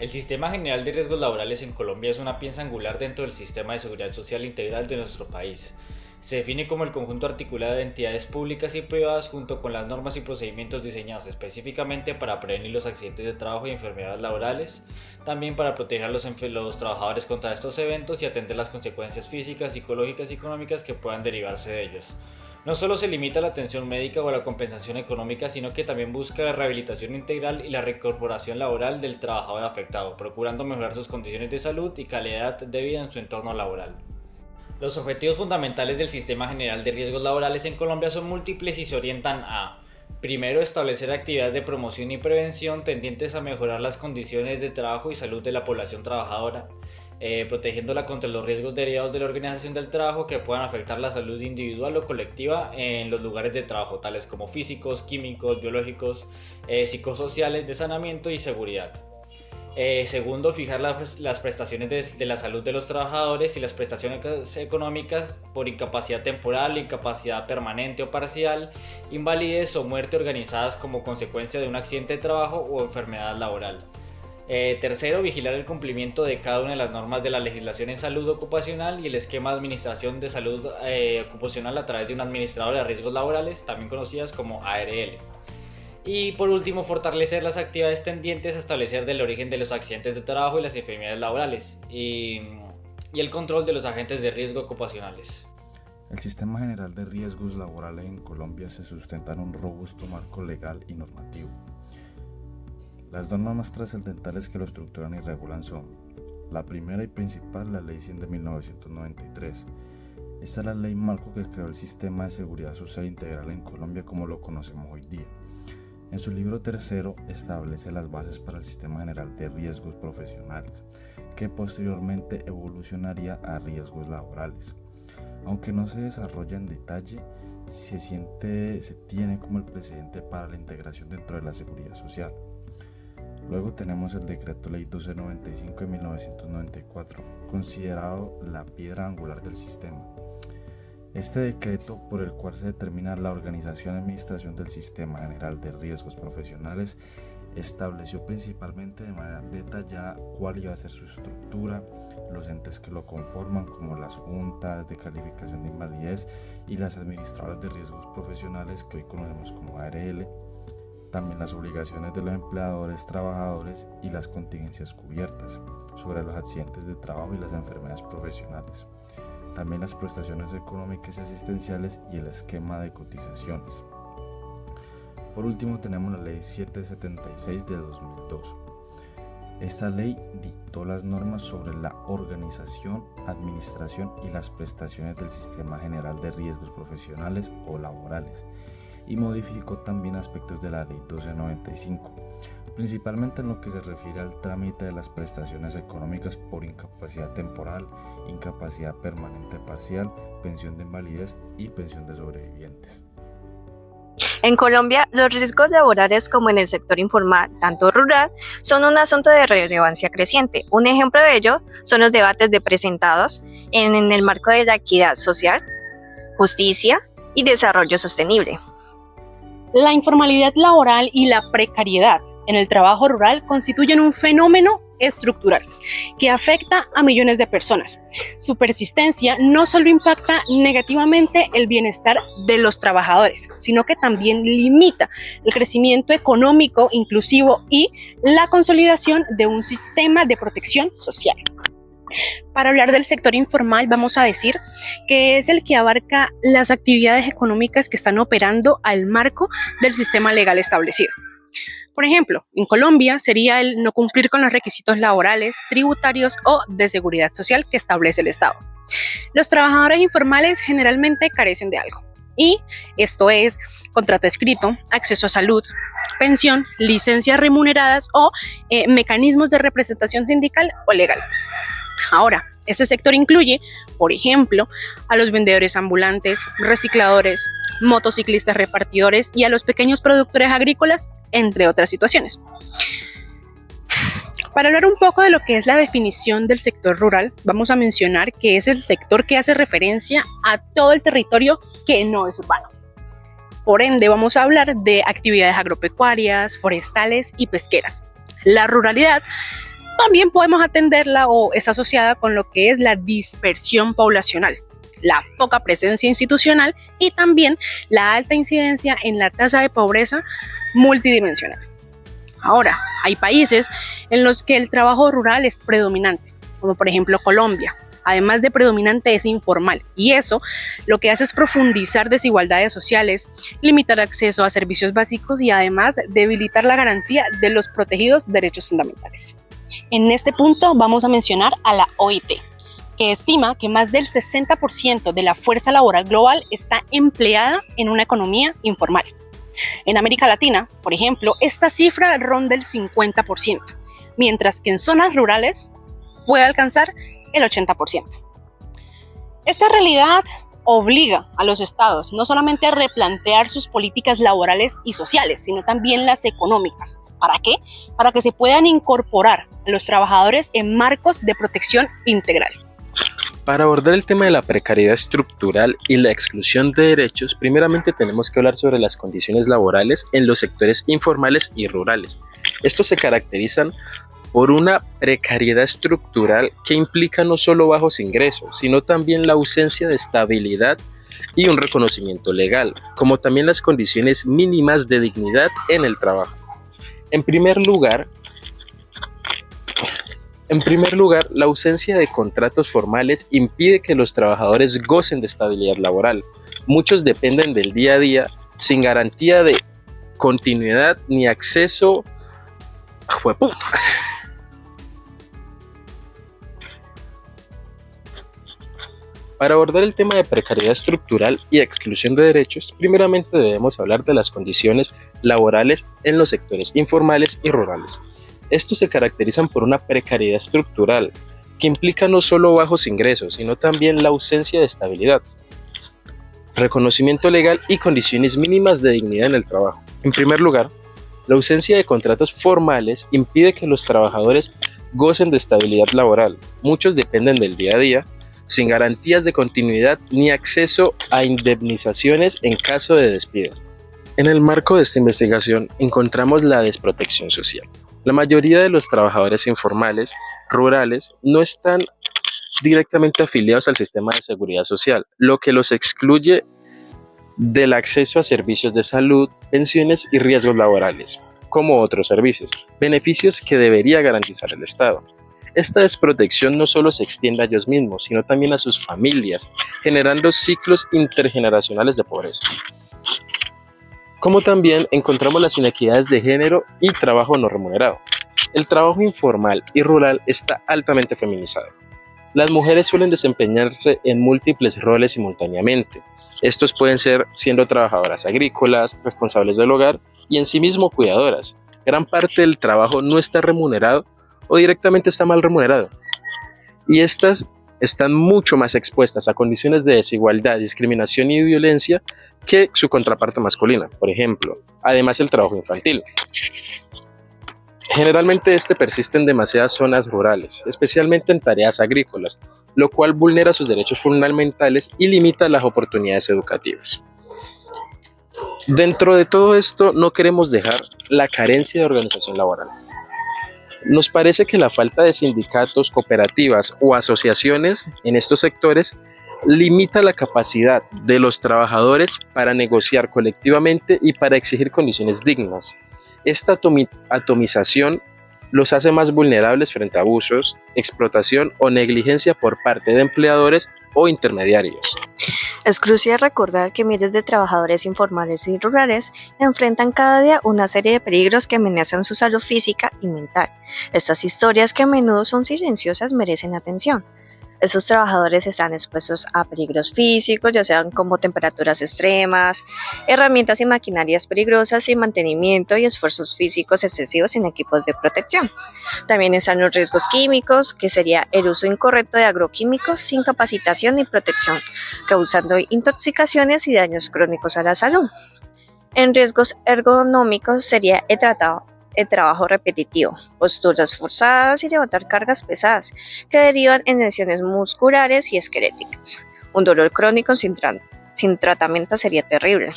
El Sistema General de Riesgos Laborales en Colombia es una pieza angular dentro del sistema de seguridad social integral de nuestro país. Se define como el conjunto articulado de entidades públicas y privadas junto con las normas y procedimientos diseñados específicamente para prevenir los accidentes de trabajo y enfermedades laborales, también para proteger a los trabajadores contra estos eventos y atender las consecuencias físicas, psicológicas y económicas que puedan derivarse de ellos. No solo se limita a la atención médica o a la compensación económica, sino que también busca la rehabilitación integral y la reincorporación laboral del trabajador afectado, procurando mejorar sus condiciones de salud y calidad de vida en su entorno laboral. Los objetivos fundamentales del Sistema General de Riesgos Laborales en Colombia son múltiples y se orientan a: primero, establecer actividades de promoción y prevención tendientes a mejorar las condiciones de trabajo y salud de la población trabajadora, protegiéndola contra los riesgos derivados de la organización del trabajo que puedan afectar la salud individual o colectiva en los lugares de trabajo, tales como físicos, químicos, biológicos, psicosociales, de saneamiento y seguridad. Segundo, fijar las prestaciones de la salud de los trabajadores y las prestaciones económicas por incapacidad temporal, incapacidad permanente o parcial, invalidez o muerte organizadas como consecuencia de un accidente de trabajo o enfermedad laboral. Tercero, vigilar el cumplimiento de cada una de las normas de la legislación en salud ocupacional y el esquema de administración de salud ocupacional a través de una administradora de riesgos laborales, también conocidas como ARL. Y por último, fortalecer las actividades tendientes a establecer del origen de los accidentes de trabajo y las enfermedades laborales y el control de los agentes de riesgo ocupacionales. El Sistema General de Riesgos Laborales en Colombia se sustenta en un robusto marco legal y normativo. Las normas más trascendentales que lo estructuran y regulan son: la primera y principal, la Ley 100 de 1993. Esta es la ley marco que creó el Sistema de Seguridad Social Integral en Colombia como lo conocemos hoy día. En su libro tercero establece las bases para el Sistema General de Riesgos Profesionales, que posteriormente evolucionaría a riesgos laborales. Aunque no se desarrolla en detalle, se tiene como el precedente para la integración dentro de la seguridad social. Luego tenemos el Decreto Ley 1295 de 1994, considerado la piedra angular del sistema. Este decreto, por el cual se determina la organización y administración del Sistema General de Riesgos Profesionales, estableció principalmente de manera detallada cuál iba a ser su estructura, los entes que lo conforman, como las juntas de calificación de invalidez y las administradoras de riesgos profesionales, que hoy conocemos como ARL, también las obligaciones de los empleadores, trabajadores y las contingencias cubiertas sobre los accidentes de trabajo y las enfermedades profesionales. También las prestaciones económicas y asistenciales y el esquema de cotizaciones. Por último tenemos la Ley 776 de 2002. Esta ley dictó las normas sobre la organización, administración y las prestaciones del Sistema General de Riesgos Profesionales o Laborales y modificó también aspectos de la Ley 1295, principalmente en lo que se refiere al trámite de las prestaciones económicas por incapacidad temporal, incapacidad permanente parcial, pensión de invalidez y pensión de sobrevivientes. En Colombia, los riesgos laborales, como en el sector informal, tanto rural, son un asunto de relevancia creciente. Un ejemplo de ello son los debates presentados en el marco de la equidad social, justicia y desarrollo sostenible. La informalidad laboral y la precariedad en el trabajo rural constituyen un fenómeno estructural que afecta a millones de personas. Su persistencia no solo impacta negativamente el bienestar de los trabajadores, sino que también limita el crecimiento económico inclusivo y la consolidación de un sistema de protección social. Para hablar del sector informal, vamos a decir que es el que abarca las actividades económicas que están operando al marco del sistema legal establecido. Por ejemplo, en Colombia sería el no cumplir con los requisitos laborales, tributarios o de seguridad social que establece el Estado. Los trabajadores informales generalmente carecen de algo, y esto es contrato escrito, acceso a salud, pensión, licencias remuneradas o mecanismos de representación sindical o legal. Ahora, este sector incluye, por ejemplo, a los vendedores ambulantes, recicladores, motociclistas repartidores y a los pequeños productores agrícolas, entre otras situaciones. Para hablar un poco de lo que es la definición del sector rural, vamos a mencionar que es el sector que hace referencia a todo el territorio que no es urbano. Por ende, vamos a hablar de actividades agropecuarias, forestales y pesqueras. La ruralidad También podemos atenderla o está asociada con lo que es la dispersión poblacional, la poca presencia institucional y también la alta incidencia en la tasa de pobreza multidimensional. Ahora, hay países en los que el trabajo rural es predominante, como por ejemplo Colombia. Además de predominante, es informal, y eso lo que hace es profundizar desigualdades sociales, limitar acceso a servicios básicos y además debilitar la garantía de los protegidos derechos fundamentales. En este punto vamos a mencionar a la OIT, que estima que más del 60% de la fuerza laboral global está empleada en una economía informal. En América Latina, por ejemplo, esta cifra ronda el 50%, mientras que en zonas rurales puede alcanzar el 80%. Esta realidad obliga a los estados no solamente a replantear sus políticas laborales y sociales, sino también las económicas. ¿Para qué? Para que se puedan incorporar a los trabajadores en marcos de protección integral. Para abordar el tema de la precariedad estructural y la exclusión de derechos, primeramente tenemos que hablar sobre las condiciones laborales en los sectores informales y rurales. Estos se caracterizan por una precariedad estructural que implica no solo bajos ingresos, sino también la ausencia de estabilidad y un reconocimiento legal, como también las condiciones mínimas de dignidad en el trabajo. En primer lugar, la ausencia de contratos formales impide que los trabajadores gocen de estabilidad laboral. Muchos dependen del día a día sin garantía de continuidad ni acceso a Para abordar el tema de precariedad estructural y exclusión de derechos, primeramente debemos hablar de las condiciones laborales en los sectores informales y rurales. Estos se caracterizan por una precariedad estructural que implica no solo bajos ingresos, sino también la ausencia de estabilidad, reconocimiento legal y condiciones mínimas de dignidad en el trabajo. En primer lugar, la ausencia de contratos formales impide que los trabajadores gocen de estabilidad laboral. Muchos dependen del día a día, sin garantías de continuidad ni acceso a indemnizaciones en caso de despido. En el marco de esta investigación encontramos la desprotección social. La mayoría de los trabajadores informales, rurales, no están directamente afiliados al sistema de seguridad social, lo que los excluye del acceso a servicios de salud, pensiones y riesgos laborales, como otros servicios, beneficios que debería garantizar el Estado. Esta desprotección no solo se extiende a ellos mismos, sino también a sus familias, generando ciclos intergeneracionales de pobreza. Como también encontramos las inequidades de género y trabajo no remunerado. El trabajo informal y rural está altamente feminizado. Las mujeres suelen desempeñarse en múltiples roles simultáneamente. Estos pueden ser siendo trabajadoras agrícolas, responsables del hogar y en sí mismo cuidadoras. Gran parte del trabajo no está remunerado o directamente está mal remunerado. Y estas están mucho más expuestas a condiciones de desigualdad, discriminación y violencia que su contraparte masculina, por ejemplo. Además, el trabajo infantil. Generalmente este persiste en demasiadas zonas rurales, especialmente en tareas agrícolas, lo cual vulnera sus derechos fundamentales y limita las oportunidades educativas. Dentro de todo esto, no queremos dejar la carencia de organización laboral. Nos parece que la falta de sindicatos, cooperativas o asociaciones en estos sectores limita la capacidad de los trabajadores para negociar colectivamente y para exigir condiciones dignas. Esta atomización los hace más vulnerables frente a abusos, explotación o negligencia por parte de empleadores o intermediarios. Es crucial recordar que miles de trabajadores informales y rurales enfrentan cada día una serie de peligros que amenazan su salud física y mental. Estas historias, que a menudo son silenciosas, merecen atención. Esos trabajadores están expuestos a peligros físicos, ya sean como temperaturas extremas, herramientas y maquinarias peligrosas sin mantenimiento y esfuerzos físicos excesivos sin equipos de protección. También están los riesgos químicos, que sería el uso incorrecto de agroquímicos sin capacitación ni protección, causando intoxicaciones y daños crónicos a la salud. En riesgos ergonómicos sería el trabajo repetitivo, posturas forzadas y levantar cargas pesadas que derivan en lesiones musculares y esqueléticas. Un dolor crónico sin tratamiento sería terrible.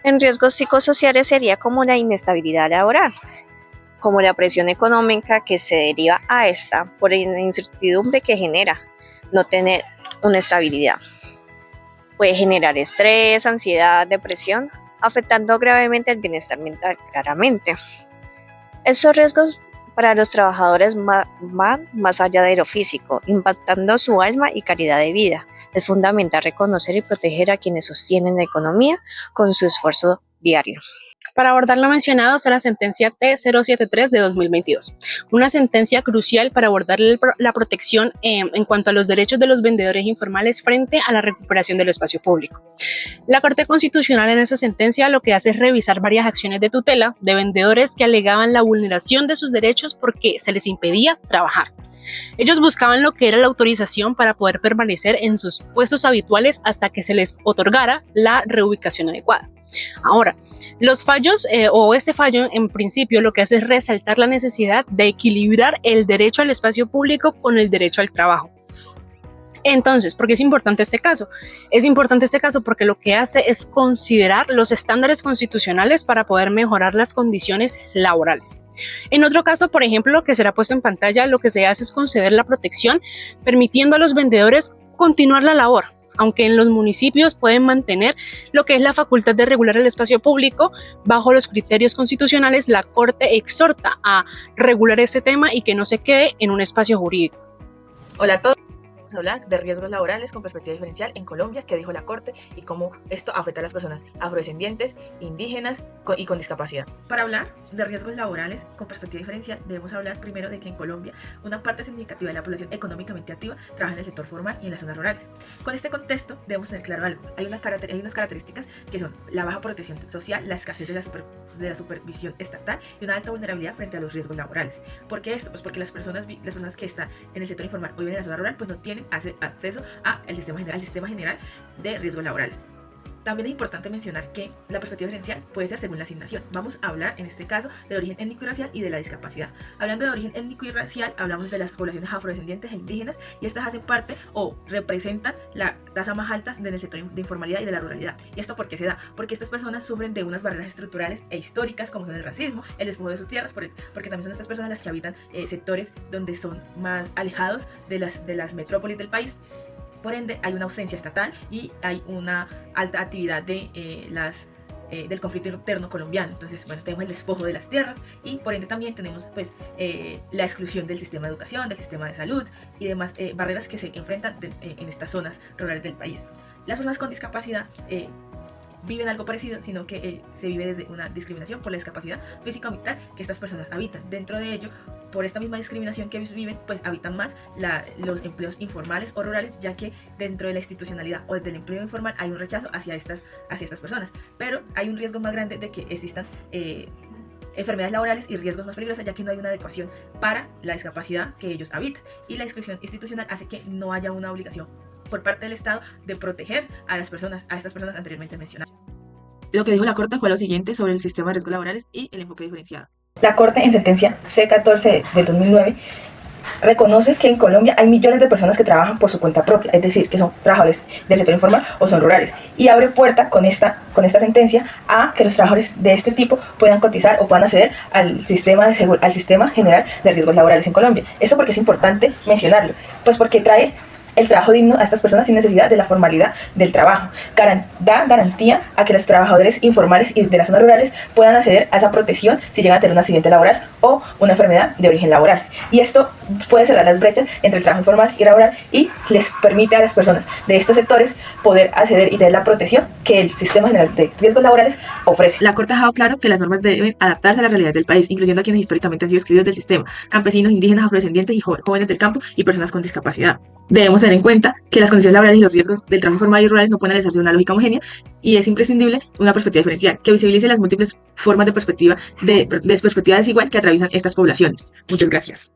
En riesgos psicosociales sería como la inestabilidad laboral, como la presión económica que se deriva a esta por la incertidumbre que genera no tener una estabilidad. Puede generar estrés, ansiedad, depresión, afectando gravemente el bienestar mental, claramente. Estos riesgos para los trabajadores van más allá de lo físico, impactando su alma y calidad de vida. Es fundamental reconocer y proteger a quienes sostienen la economía con su esfuerzo diario. Para abordar lo mencionado está la sentencia T073 de 2022, una sentencia crucial para abordar la protección en cuanto a los derechos de los vendedores informales frente a la recuperación del espacio público. La Corte Constitucional en esa sentencia lo que hace es revisar varias acciones de tutela de vendedores que alegaban la vulneración de sus derechos porque se les impedía trabajar. Ellos buscaban lo que era la autorización para poder permanecer en sus puestos habituales hasta que se les otorgara la reubicación adecuada. Ahora, los fallos este fallo en principio lo que hace es resaltar la necesidad de equilibrar el derecho al espacio público con el derecho al trabajo. Entonces, ¿por qué es importante este caso? Es importante este caso porque lo que hace es considerar los estándares constitucionales para poder mejorar las condiciones laborales. En otro caso, por ejemplo, lo que será puesto en pantalla, lo que se hace es conceder la protección, permitiendo a los vendedores continuar la labor, aunque en los municipios pueden mantener lo que es la facultad de regular el espacio público bajo los criterios constitucionales. La Corte exhorta a regular este tema y que no se quede en un espacio jurídico. Hola a todos. Vamos a hablar de riesgos laborales con perspectiva diferencial en Colombia, que dijo la Corte y cómo esto afecta a las personas afrodescendientes, indígenas y con discapacidad. Para hablar de riesgos laborales con perspectiva diferencial, debemos hablar primero de que en Colombia una parte significativa de la población económicamente activa trabaja en el sector formal y en las zonas rurales. Con este contexto debemos tener claro algo. Hay unas características que son la baja protección social, la escasez de la supervisión estatal y una alta vulnerabilidad frente a los riesgos laborales. ¿Por qué esto? Pues porque las personas que están en el sector informal o viven en la zona rural pues no tienen acceso al sistema general de riesgos laborales. También es importante mencionar que la perspectiva diferencial puede ser según la asignación. Vamos a hablar en este caso del origen étnico y racial y de la discapacidad. Hablando de origen étnico y racial, hablamos de las poblaciones afrodescendientes e indígenas, y estas hacen parte o representan la tasa más alta del sector de informalidad y de la ruralidad. ¿Y esto por qué se da? Porque estas personas sufren de unas barreras estructurales e históricas como son el racismo, el despojo de sus tierras, porque también son estas personas las que habitan sectores donde son más alejados de las metrópolis del país. Por ende, hay una ausencia estatal y hay una alta actividad del conflicto interno colombiano. Entonces, bueno, tenemos el despojo de las tierras y por ende también tenemos pues la exclusión del sistema de educación, del sistema de salud y demás barreras que se enfrentan en estas zonas rurales del país. Las personas con discapacidad viven algo parecido, sino que se vive desde una discriminación por la discapacidad física o mental que estas personas habitan. Dentro de ello, por esta misma discriminación que ellos viven, pues habitan más los empleos informales o rurales, ya que dentro de la institucionalidad o desde el empleo informal hay un rechazo hacia estas personas. Pero hay un riesgo más grande de que existan enfermedades laborales y riesgos más peligrosos, ya que no hay una adecuación para la discapacidad que ellos habitan. Y la exclusión institucional hace que no haya una obligación por parte del Estado de proteger a estas personas anteriormente mencionadas. Lo que dijo la Corte fue lo siguiente sobre el sistema de riesgos laborales y el enfoque diferenciado. La Corte, en sentencia C14 del 2009, reconoce que en Colombia hay millones de personas que trabajan por su cuenta propia, es decir, que son trabajadores del sector informal o son rurales, y abre puerta con esta sentencia a que los trabajadores de este tipo puedan cotizar o puedan acceder al sistema general de riesgos laborales en Colombia. Esto porque es importante mencionarlo, pues porque trae el trabajo digno a estas personas sin necesidad de la formalidad del trabajo. Da garantía a que los trabajadores informales y de las zonas rurales puedan acceder a esa protección si llegan a tener un accidente laboral o una enfermedad de origen laboral. Y esto puede cerrar las brechas entre el trabajo informal y laboral y les permite a las personas de estos sectores poder acceder y tener la protección que el Sistema General de Riesgos Laborales ofrece. La Corte ha dejado claro que las normas deben adaptarse a la realidad del país, incluyendo a quienes históricamente han sido excluidos del sistema: campesinos, indígenas, afrodescendientes y jóvenes del campo y personas con discapacidad. Debemos tener en cuenta que las condiciones laborales y los riesgos del trabajo informal y rural no pueden analizarse de una lógica homogénea y es imprescindible una perspectiva diferencial que visibilice las múltiples formas de perspectiva desigual que atraviesan estas poblaciones. Muchas gracias.